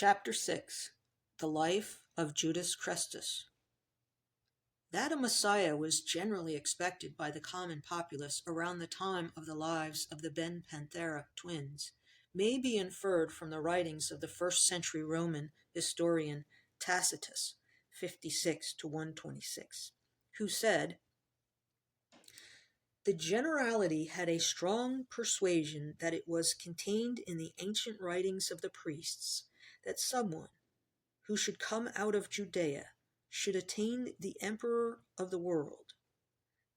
Chapter 6. The Life of Judas Christus. That a Messiah was generally expected by the common populace around the time of the lives of the Ben Panthera twins may be inferred from the writings of the first-century Roman historian Tacitus, 56 to 126, who said, "The generality had a strong persuasion that it was contained in the ancient writings of the priests, that someone who should come out of Judea should attain the emperor of the world.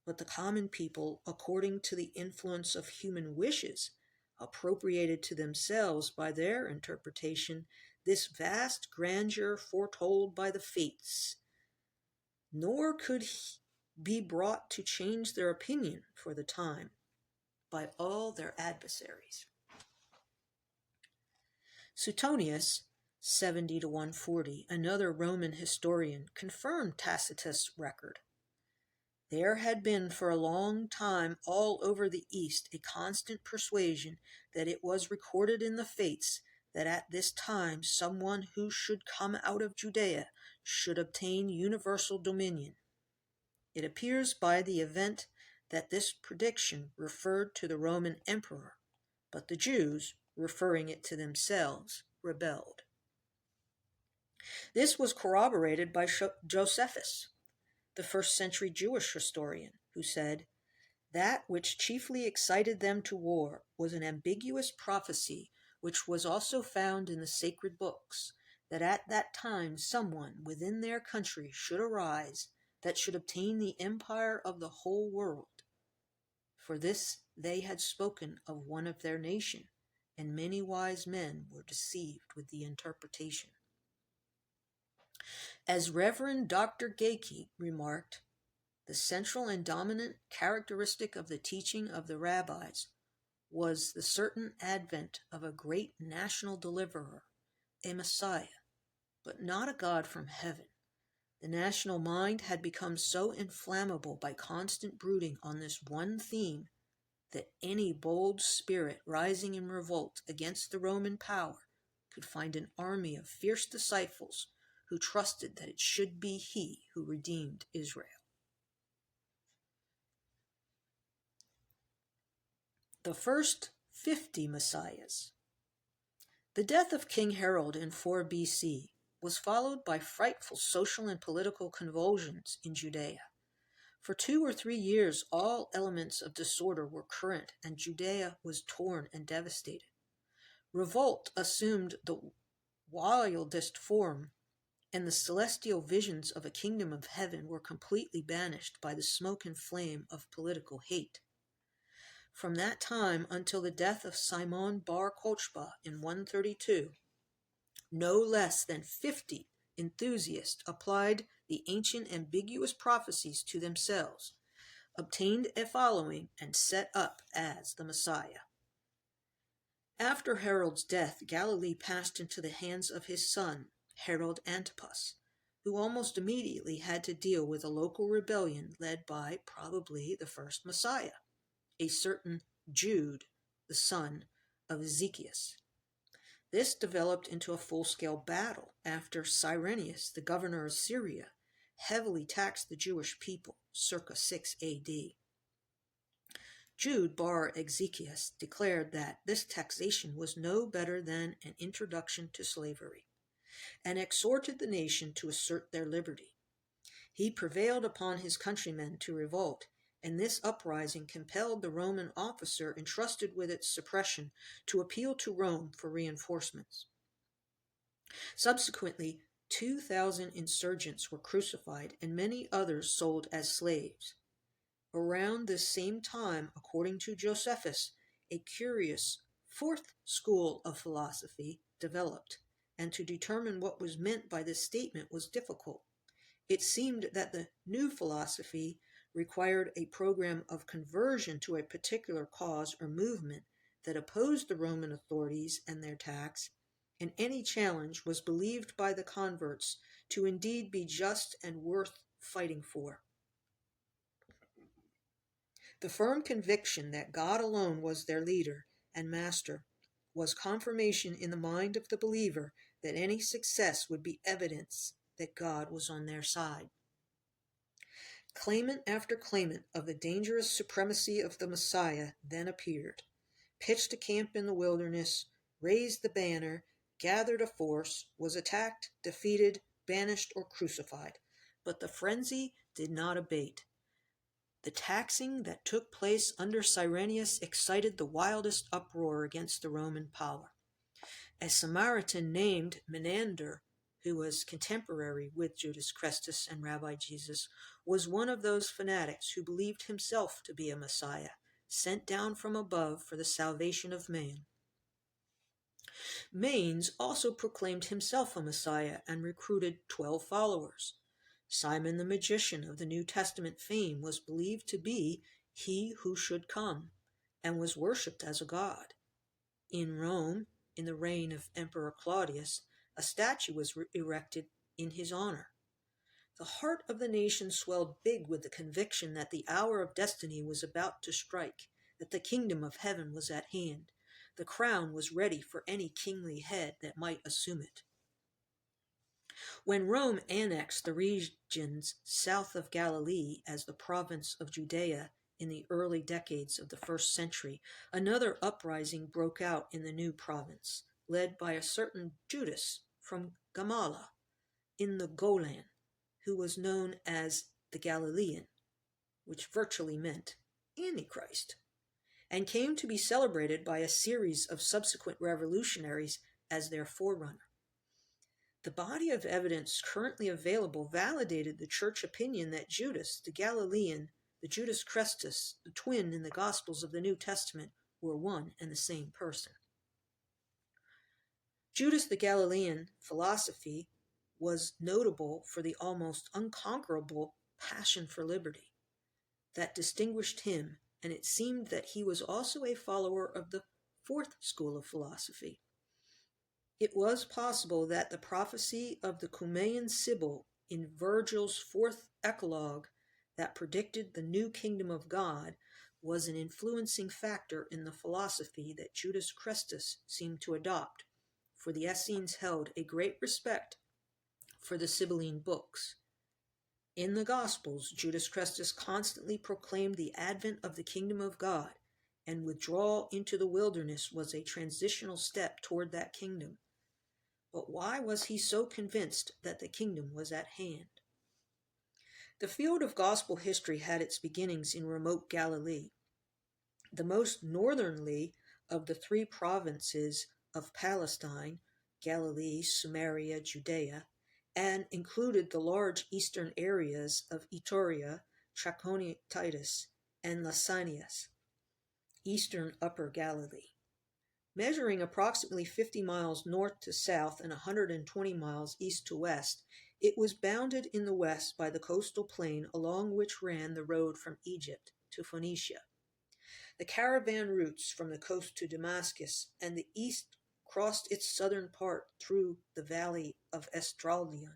But the common people, according to the influence of human wishes, appropriated to themselves by their interpretation this vast grandeur foretold by the fates, nor could he be brought to change their opinion for the time by all their adversaries." Suetonius, 70 to 140, another Roman historian, confirmed Tacitus' record. There had been for a long time all over the East a constant persuasion that it was recorded in the fates that at this time someone who should come out of Judea should obtain universal dominion. It appears by the event that this prediction referred to the Roman emperor, but the Jews, referring it to themselves, rebelled. This was corroborated by Josephus, the first-century Jewish historian, who said, "That which chiefly excited them to war was an ambiguous prophecy which was also found in the sacred books, that at that time someone within their country should arise that should obtain the empire of the whole world. For this they had spoken of one of their nation, and many wise men were deceived with the interpretation." As Reverend Dr. Geikie remarked, the central and dominant characteristic of the teaching of the rabbis was the certain advent of a great national deliverer, a Messiah, but not a God from heaven. The national mind had become so inflammable by constant brooding on this one theme that any bold spirit rising in revolt against the Roman power could find an army of fierce disciples who trusted that it should be he who redeemed Israel. The first 50 Messiahs. The death of King Herod in 4 BC was followed by frightful social and political convulsions in Judea. For 2 or 3 years all elements of disorder were current, and Judea was torn and devastated. Revolt assumed the wildest form, and the celestial visions of a kingdom of heaven were completely banished by the smoke and flame of political hate. From that time until the death of Simon bar Kochba in 132, no less than 50 enthusiasts applied the ancient ambiguous prophecies to themselves, obtained a following, and set up as the Messiah. After Herod's death, Galilee passed into the hands of his son, Herod Antipas, who almost immediately had to deal with a local rebellion led by probably the first Messiah, a certain Jude, the son of Ezekias. This developed into a full-scale battle after Cyrenius, the governor of Syria, heavily taxed the Jewish people, circa 6 AD. Jude bar Ezekias declared that this taxation was no better than an introduction to slavery, and exhorted the nation to assert their liberty. He prevailed upon his countrymen to revolt, and this uprising compelled the Roman officer entrusted with its suppression to appeal to Rome for reinforcements. Subsequently, 2,000 insurgents were crucified and many others sold as slaves. Around this same time, according to Josephus, a curious fourth school of philosophy developed, and to determine what was meant by this statement was difficult. It seemed that the new philosophy required a program of conversion to a particular cause or movement that opposed the Roman authorities and their tax, and any challenge was believed by the converts to indeed be just and worth fighting for. The firm conviction that God alone was their leader and master was confirmation in the mind of the believer that any success would be evidence that God was on their side. Claimant after claimant of the dangerous supremacy of the Messiah then appeared, pitched a camp in the wilderness, raised the banner, gathered a force, was attacked, defeated, banished, or crucified. But the frenzy did not abate. The taxing that took place under Cyrenius excited the wildest uproar against the Roman power. A Samaritan named Menander, who was contemporary with Judas Christus and Rabbi Jesus, was one of those fanatics who believed himself to be a Messiah, sent down from above for the salvation of man. Manes also proclaimed himself a Messiah and recruited 12 followers. Simon the magician of the New Testament fame was believed to be he who should come, and was worshipped as a god. In Rome, in the reign of Emperor Claudius, a statue was erected in his honor. The heart of the nation swelled big with the conviction that the hour of destiny was about to strike, that the kingdom of heaven was at hand. The crown was ready for any kingly head that might assume it. When Rome annexed the regions south of Galilee as the province of Judea in the early decades of the 1st century, another uprising broke out in the new province, led by a certain Judas from Gamala in the Golan, who was known as the Galilean, which virtually meant Antichrist, and came to be celebrated by a series of subsequent revolutionaries as their forerunner. The body of evidence currently available validated the church opinion that Judas, the Galilean, the Judas Christus, the twin in the Gospels of the New Testament, were one and the same person. Judas the Galilean philosophy was notable for the almost unconquerable passion for liberty that distinguished him, and it seemed that he was also a follower of the 4th school of philosophy. It was possible that the prophecy of the Cumaean Sibyl in Virgil's 4th Eclogue that predicted the new kingdom of God was an influencing factor in the philosophy that Judas Christus seemed to adopt, for the Essenes held a great respect for the Sibylline books. In the Gospels, Judas Christus constantly proclaimed the advent of the kingdom of God, and withdrawal into the wilderness was a transitional step toward that kingdom. But why was he so convinced that the kingdom was at hand? The field of gospel history had its beginnings in remote Galilee, the most northernly of the 3 provinces of Palestine, Galilee, Samaria, Judea, and included the large eastern areas of Iturea, Trachonitis, and Lysanias, eastern Upper Galilee. Measuring approximately 50 miles north to south and 120 miles east to west, it was bounded in the west by the coastal plain along which ran the road from Egypt to Phoenicia. The caravan routes from the coast to Damascus and the east crossed its southern part through the valley of Esdraelon.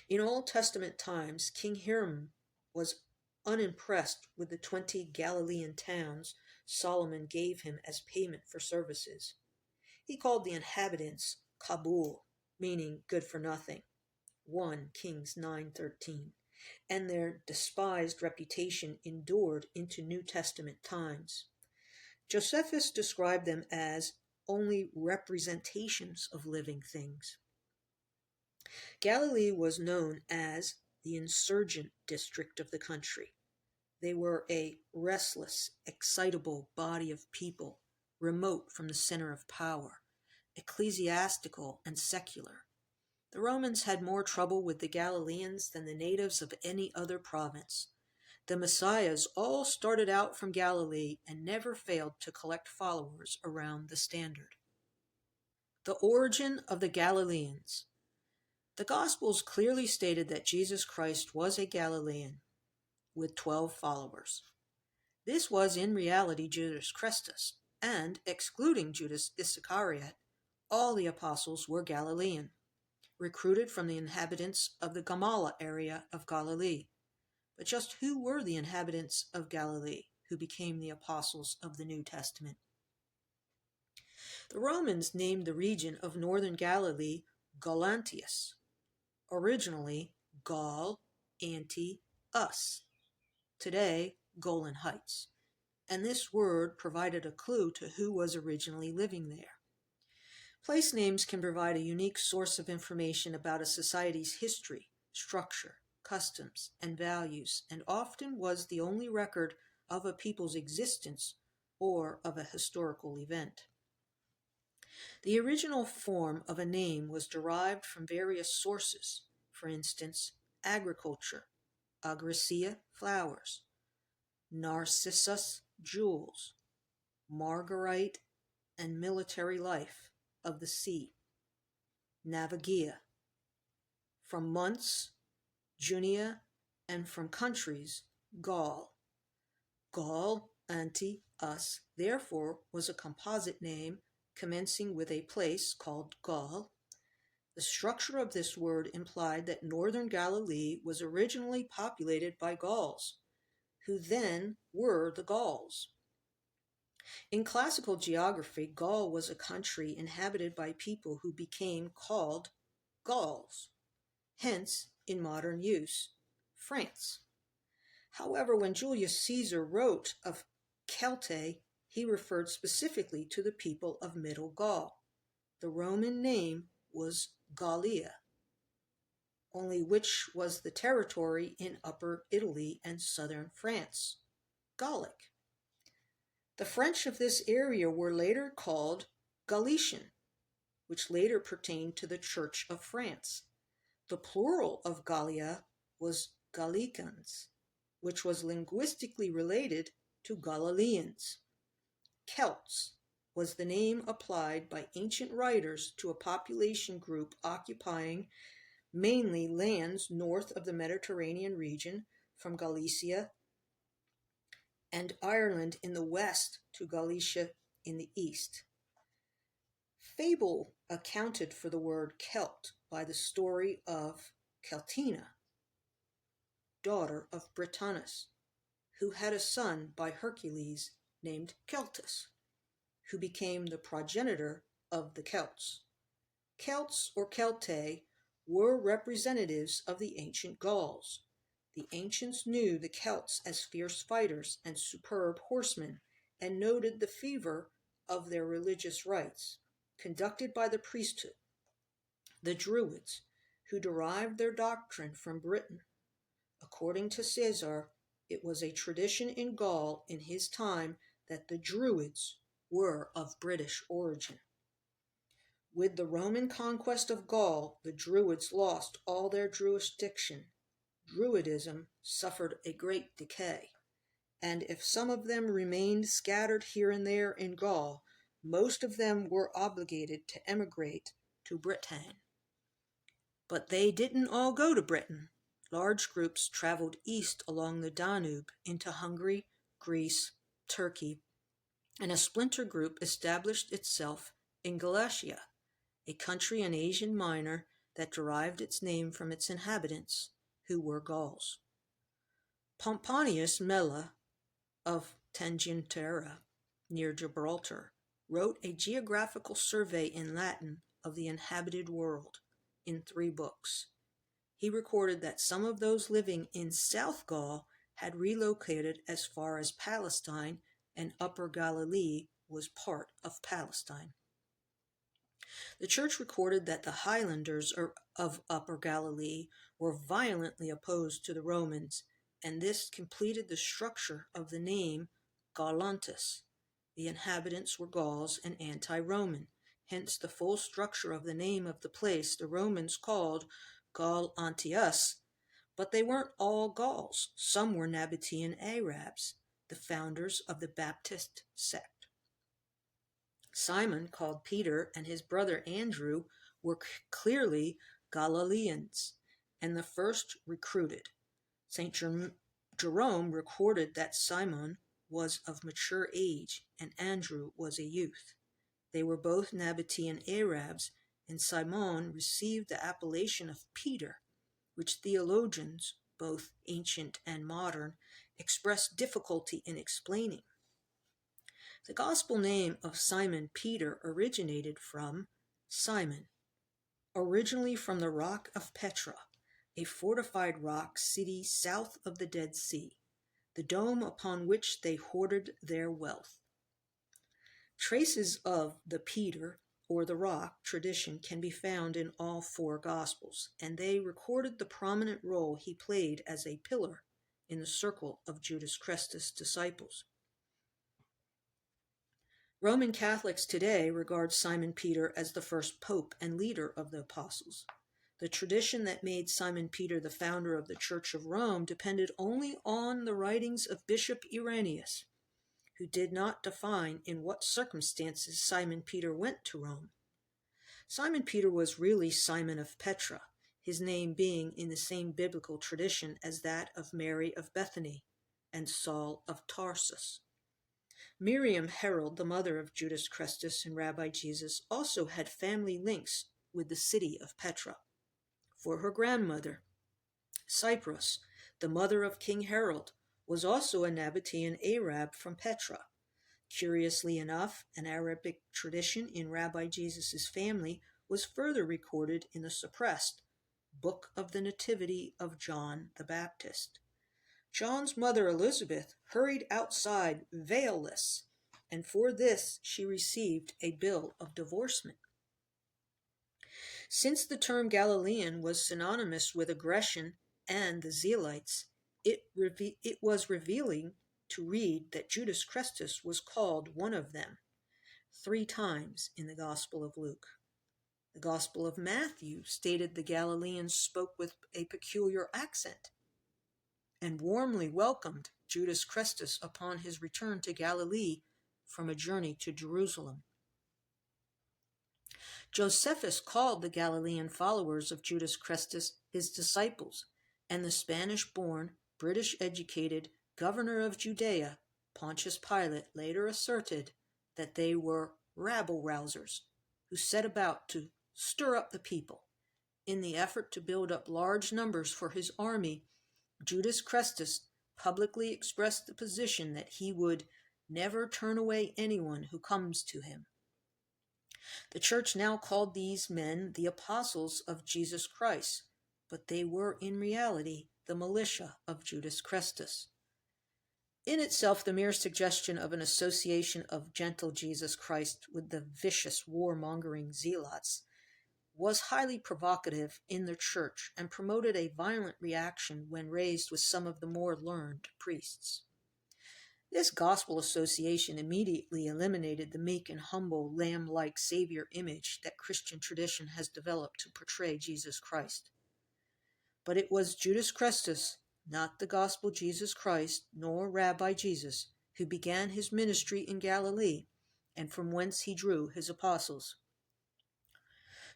In Old Testament times, King Hiram was unimpressed with the 20 Galilean towns Solomon gave him as payment for services. He called the inhabitants Kabul, meaning good for nothing, 1 Kings 9:13, and their despised reputation endured into New Testament times. Josephus described them as only representations of living things. Galilee was known as the insurgent district of the country. They were a restless, excitable body of people, remote from the center of power, ecclesiastical and secular. The Romans had more trouble with the Galileans than the natives of any other province. The messiahs all started out from Galilee and never failed to collect followers around the standard. The origin of the Galileans. The Gospels clearly stated that Jesus Christ was a Galilean with 12 followers. This was in reality Judas Christus, and, excluding Judas Iscariot, all the apostles were Galilean, recruited from the inhabitants of the Gamala area of Galilee. But just who were the inhabitants of Galilee who became the apostles of the New Testament? The Romans named the region of northern Galilee Gaulantius, originally Gaul anti us, today Golan Heights, and this word provided a clue to who was originally living there. Place names can provide a unique source of information about a society's history, structure, customs, and values, and often was the only record of a people's existence or of a historical event. The original form of a name was derived from various sources, for instance, agriculture, Agricea flowers, Narcissus jewels, Marguerite and military life of the sea, Navigia, from months, Junia, and from countries, Gaul. Gaul anti us, therefore, was a composite name commencing with a place called Gaul. The structure of this word implied that northern Galilee was originally populated by Gauls, who then were the Gauls. In classical geography, Gaul was a country inhabited by people who became called Gauls, hence, in modern use, France. However, when Julius Caesar wrote of Celtae, he referred specifically to the people of Middle Gaul. The Roman name was Gallia, only which was the territory in Upper Italy and southern France, Gallic. The French of this area were later called Galician, which later pertained to the Church of France. The plural of Gallia was Gallicans, which was linguistically related to Galileans. Celts was the name applied by ancient writers to a population group occupying mainly lands north of the Mediterranean region from Galicia and Ireland in the west to Galicia in the east. Fable accounted for the word Celt by the story of Celtina, daughter of Britannis, who had a son by Hercules named Celtus, who became the progenitor of the Celts. Celts or Celtae were representatives of the ancient Gauls. The ancients knew the Celts as fierce fighters and superb horsemen, and noted the fervor of their religious rites, conducted by the priesthood, the Druids, who derived their doctrine from Britain. According to Caesar, it was a tradition in Gaul in his time that the Druids were of British origin. With the Roman conquest of Gaul, the Druids lost all their jurisdiction. Druidism suffered a great decay, and if some of them remained scattered here and there in Gaul, most of them were obligated to emigrate to Britain. But they didn't all go to Britain. Large groups traveled east along the Danube into Hungary, Greece, Turkey, and a splinter group established itself in Galatia, a country in Asia Minor that derived its name from its inhabitants, who were Gauls. Pomponius Mela of Tangentera, near Gibraltar, wrote a geographical survey in Latin of the inhabited world in 3 books. He recorded that some of those living in South Gaul had relocated as far as Palestine, and Upper Galilee was part of Palestine. The church recorded that the Highlanders of Upper Galilee were violently opposed to the Romans, and this completed the structure of the name Gaulantis. The inhabitants were Gauls and anti-Roman, hence the full structure of the name of the place the Romans called Gaulantius, but they weren't all Gauls. Some were Nabatean Arabs, the founders of the Baptist sect. Simon, called Peter, and his brother Andrew were clearly Galileans, and the first recruited. St. Jerome recorded that Simon was of mature age and Andrew was a youth. They were both Nabatean Arabs, and Simon received the appellation of Peter, which theologians, both ancient and modern, express difficulty in explaining. The gospel name of Simon Peter originated from Simon, originally from the rock of Petra, a fortified rock city south of the Dead Sea, the dome upon which they hoarded their wealth. Traces of the Peter, or the rock, tradition can be found in all four Gospels, and they recorded the prominent role he played as a pillar in the circle of Judas Christus' disciples. Roman Catholics today regard Simon Peter as the first pope and leader of the apostles. The tradition that made Simon Peter the founder of the Church of Rome depended only on the writings of Bishop Irenaeus, who did not define in what circumstances Simon Peter went to Rome. Simon Peter was really Simon of Petra, his name being in the same biblical tradition as that of Mary of Bethany and Saul of Tarsus. Miriam Herod, the mother of Judas Christus and Rabbi Jesus, also had family links with the city of Petra. For her grandmother, Cyprus, the mother of King Herod, was also a Nabatean Arab from Petra. Curiously enough, an Arabic tradition in Rabbi Jesus' family was further recorded in the suppressed Book of the Nativity of John the Baptist. John's mother Elizabeth hurried outside veilless, and for this she received a bill of divorcement. Since the term Galilean was synonymous with aggression and the Zealots, it was revealing to read that Judas Christus was called one of them 3 times in the Gospel of Luke. The Gospel of Matthew stated the Galileans spoke with a peculiar accent and warmly welcomed Judas Christus upon his return to Galilee from a journey to Jerusalem. Josephus called the Galilean followers of Judas Christus his disciples, and the Spanish-born, British-educated governor of Judea, Pontius Pilate, later asserted that they were rabble-rousers who set about to stir up the people. In the effort to build up large numbers for his army, Judas Christus publicly expressed the position that he would never turn away anyone who comes to him. The church now called these men the apostles of Jesus Christ, but they were in reality the militia of Judas Christus. In itself, the mere suggestion of an association of gentle Jesus Christ with the vicious warmongering zealots was highly provocative in the church and promoted a violent reaction when raised with some of the more learned priests. This gospel association immediately eliminated the meek and humble, lamb-like Savior image that Christian tradition has developed to portray Jesus Christ. But it was Judas Christus, not the gospel Jesus Christ, nor Rabbi Jesus, who began his ministry in Galilee, and from whence he drew his apostles.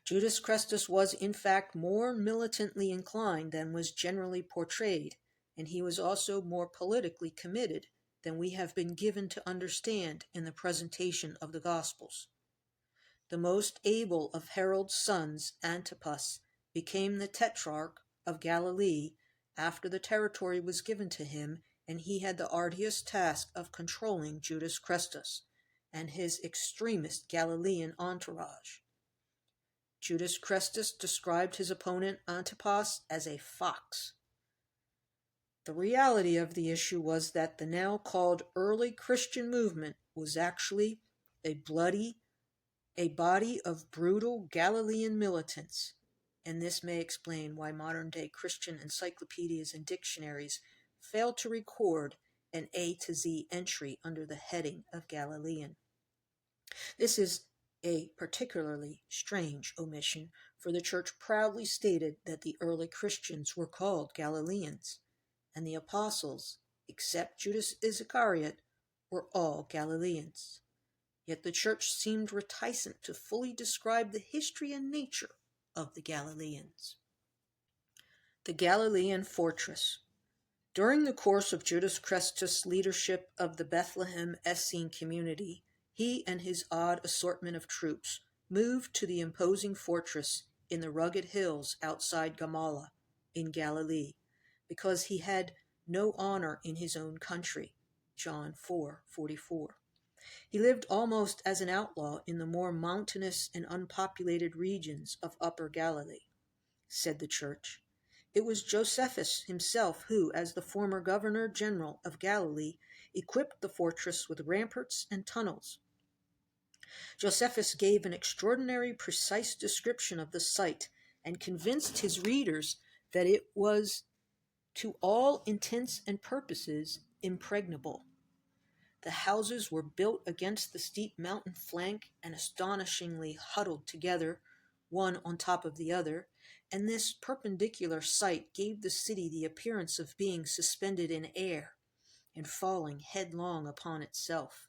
Judas Christus was, in fact, more militantly inclined than was generally portrayed, and he was also more politically committed than we have been given to understand in the presentation of the Gospels. The most able of Herod's sons, Antipas, became the tetrarch of Galilee after the territory was given to him, and he had the arduous task of controlling Judas Christus and his extremist Galilean entourage. Judas Christus described his opponent Antipas as a fox. The reality of the issue was that the now called early Christian movement was actually a body of brutal Galilean militants, and this may explain why modern-day Christian encyclopedias and dictionaries fail to record an A to Z entry under the heading of Galilean. This is a particularly strange omission, for the church proudly stated that the early Christians were called Galileans, and the apostles, except Judas Iscariot, were all Galileans. Yet the church seemed reticent to fully describe the history and nature of the Galileans. The Galilean Fortress. During the course of Judas Christus' leadership of the Bethlehem Essene community, he and his odd assortment of troops moved to the imposing fortress in the rugged hills outside Gamala in Galilee, because he had no honor in his own country. John 4:44. He lived almost as an outlaw in the more mountainous and unpopulated regions of Upper Galilee, said the church. It was Josephus himself who, as the former governor-general of Galilee, equipped the fortress with ramparts and tunnels. Josephus gave an extraordinary precise description of the site and convinced his readers that it was, to all intents and purposes, impregnable. The houses were built against the steep mountain flank and astonishingly huddled together, one on top of the other, and this perpendicular site gave the city the appearance of being suspended in air and falling headlong upon itself.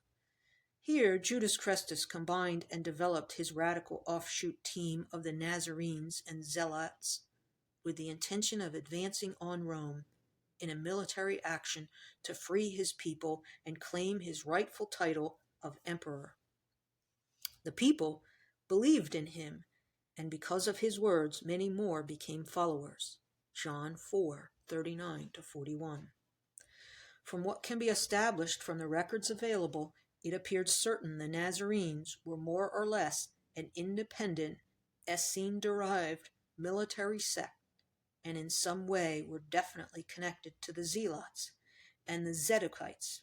Here Judas Chrestus combined and developed his radical offshoot team of the Nazarenes and Zealots with the intention of advancing on Rome in a military action to free his people and claim his rightful title of emperor. The people believed in him, and because of his words many more became followers. John 4:39-41. From what can be established from the records available, it appeared certain the Nazarenes were more or less an independent, Essene-derived military sect, and in some way were definitely connected to the Zealots and the Zadokites.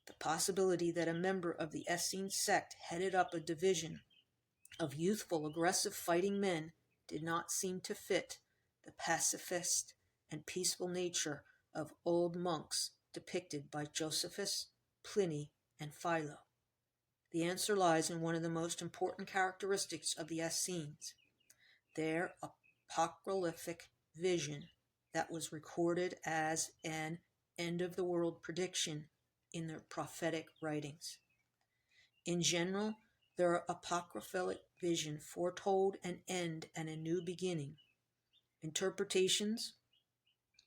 The possibility that a member of the Essene sect headed up a division of youthful, aggressive fighting men did not seem to fit the pacifist and peaceful nature of old monks depicted by Josephus, Pliny, and Philo. The answer lies in one of the most important characteristics of the Essenes, their apocryphic vision that was recorded as an end-of-the-world prediction in their prophetic writings. In general, their apocryphal vision foretold an end and a new beginning. Interpretations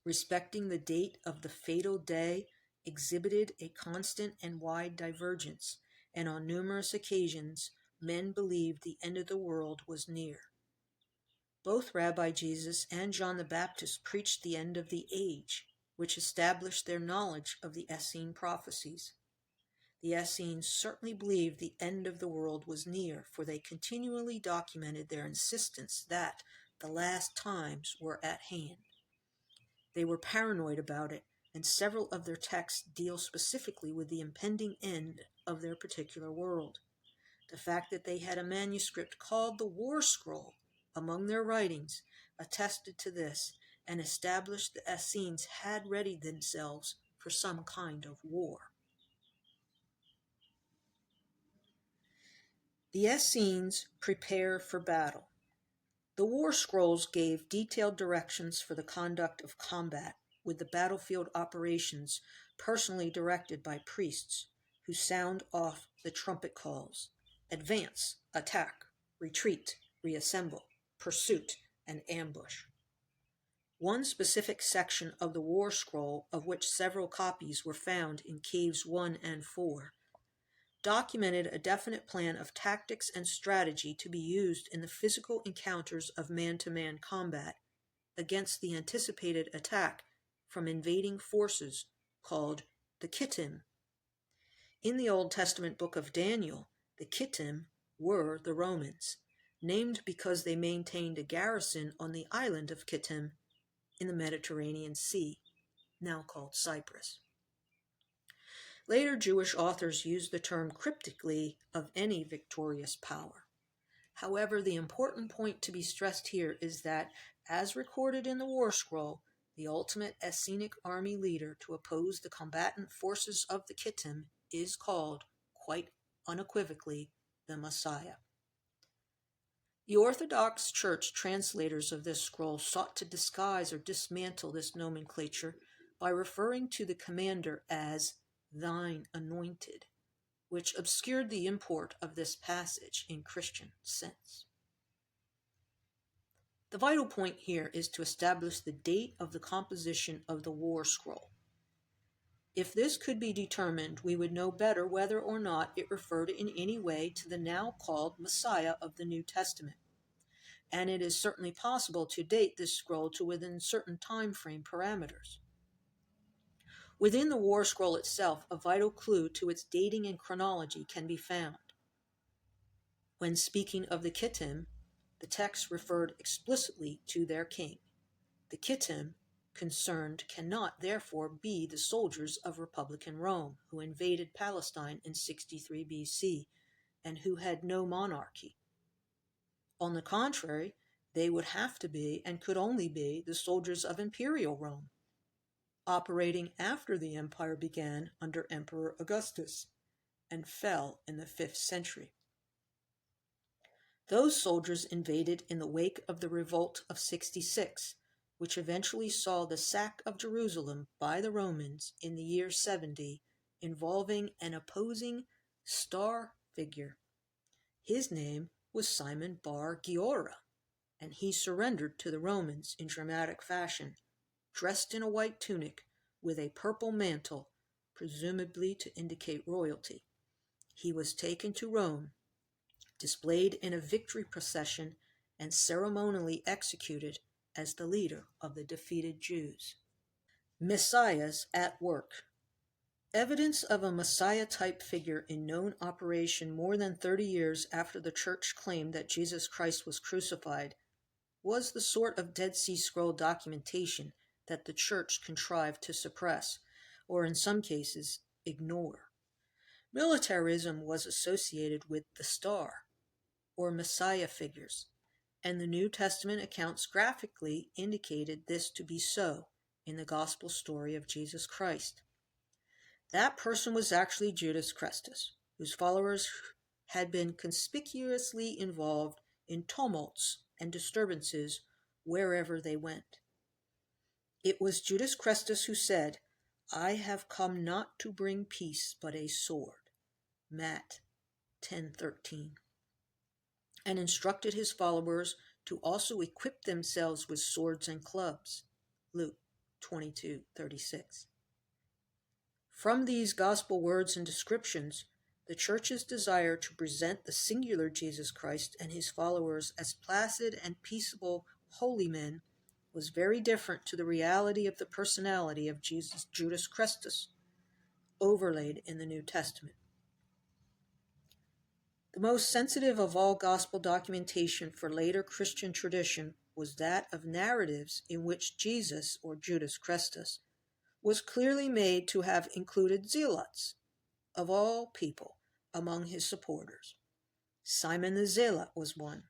respecting the date of the fatal day exhibited a constant and wide divergence, and on numerous occasions men believed the end of the world was near. Both Rabbi Jesus and John the Baptist preached the end of the age, which established their knowledge of the Essene prophecies. The Essenes certainly believed the end of the world was near, for they continually documented their insistence that the last times were at hand. They were paranoid about it, and several of their texts deal specifically with the impending end of their particular world. The fact that they had a manuscript called the War Scroll among their writings attested to this and established the Essenes had readied themselves for some kind of war. The Essenes prepare for battle. The War Scrolls gave detailed directions for the conduct of combat, with the battlefield operations personally directed by priests who sound off the trumpet calls: advance, attack, retreat, reassemble, pursuit, and ambush. One specific section of the War Scroll, of which several copies were found in Caves 1 and 4, documented a definite plan of tactics and strategy to be used in the physical encounters of man-to-man combat against the anticipated attack from invading forces called the Kittim. In the Old Testament book of Daniel, the Kittim were the Romans, named because they maintained a garrison on the island of Kittim in the Mediterranean Sea, now called Cyprus. Later Jewish authors used the term cryptically of any victorious power. However, the important point to be stressed here is that, as recorded in the War Scroll, the ultimate Essenic army leader to oppose the combatant forces of the Kittim is called, quite unequivocally, the Messiah. The Orthodox Church translators of this scroll sought to disguise or dismantle this nomenclature by referring to the commander as thine anointed, which obscured the import of this passage in Christian sense. The vital point here is to establish the date of the composition of the War Scroll. If this could be determined, we would know better whether or not it referred in any way to the now called Messiah of the New Testament, and it is certainly possible to date this scroll to within certain time frame parameters. Within the War Scroll itself, a vital clue to its dating and chronology can be found. When speaking of the Kittim, the text referred explicitly to their king. The Kittim concerned cannot therefore be the soldiers of Republican Rome who invaded Palestine in 63 BC and who had no monarchy. On the contrary, they would have to be and could only be the soldiers of Imperial Rome, operating after the empire began under Emperor Augustus and fell in the 5th century. Those soldiers invaded in the wake of the revolt of 66, which eventually saw the sack of Jerusalem by the Romans in the year 70, involving an opposing star figure. His name was Simon Bar Giora, and he surrendered to the Romans in dramatic fashion, dressed in a white tunic with a purple mantle, presumably to indicate royalty. He was taken to Rome, displayed in a victory procession, and ceremonially executed as the leader of the defeated Jews. Messiahs at work. Evidence of a Messiah-type figure in known operation more than 30 years after the Church claimed that Jesus Christ was crucified was the sort of Dead Sea Scroll documentation that the Church contrived to suppress, or in some cases, ignore. Militarism was associated with the star, or Messiah figures, and the New Testament accounts graphically indicated this to be so in the gospel story of Jesus Christ. That person was actually Judas Christus, whose followers had been conspicuously involved in tumults and disturbances wherever they went. It was Judas Christus who said, "I have come not to bring peace, but a sword," Matt 10:13, and instructed his followers to also equip themselves with swords and clubs, Luke 22:36. From these gospel words and descriptions, the Church's desire to present the singular Jesus Christ and his followers as placid and peaceable holy men was very different to the reality of the personality of Judas Christus, overlaid in the New Testament. The most sensitive of all gospel documentation for later Christian tradition was that of narratives in which Jesus, or Judas Christus, was clearly made to have included zealots, of all people, among his supporters. Simon the Zealot was one,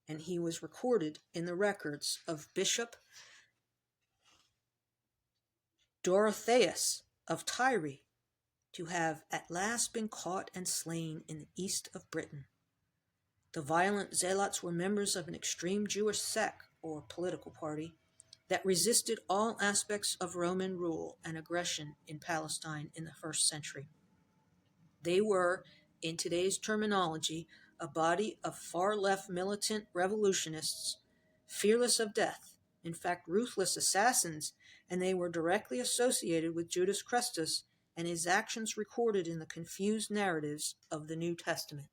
and he was recorded in the records of Bishop Dorotheus of Tyre to have at last been caught and slain in the east of Britain. The violent zealots were members of an extreme Jewish sect, or political party, that resisted all aspects of Roman rule and aggression in Palestine in the 1st century. They were, in today's terminology, a body of far-left militant revolutionists, fearless of death, in fact ruthless assassins, and they were directly associated with Judas Christus and his actions recorded in the confused narratives of the New Testament.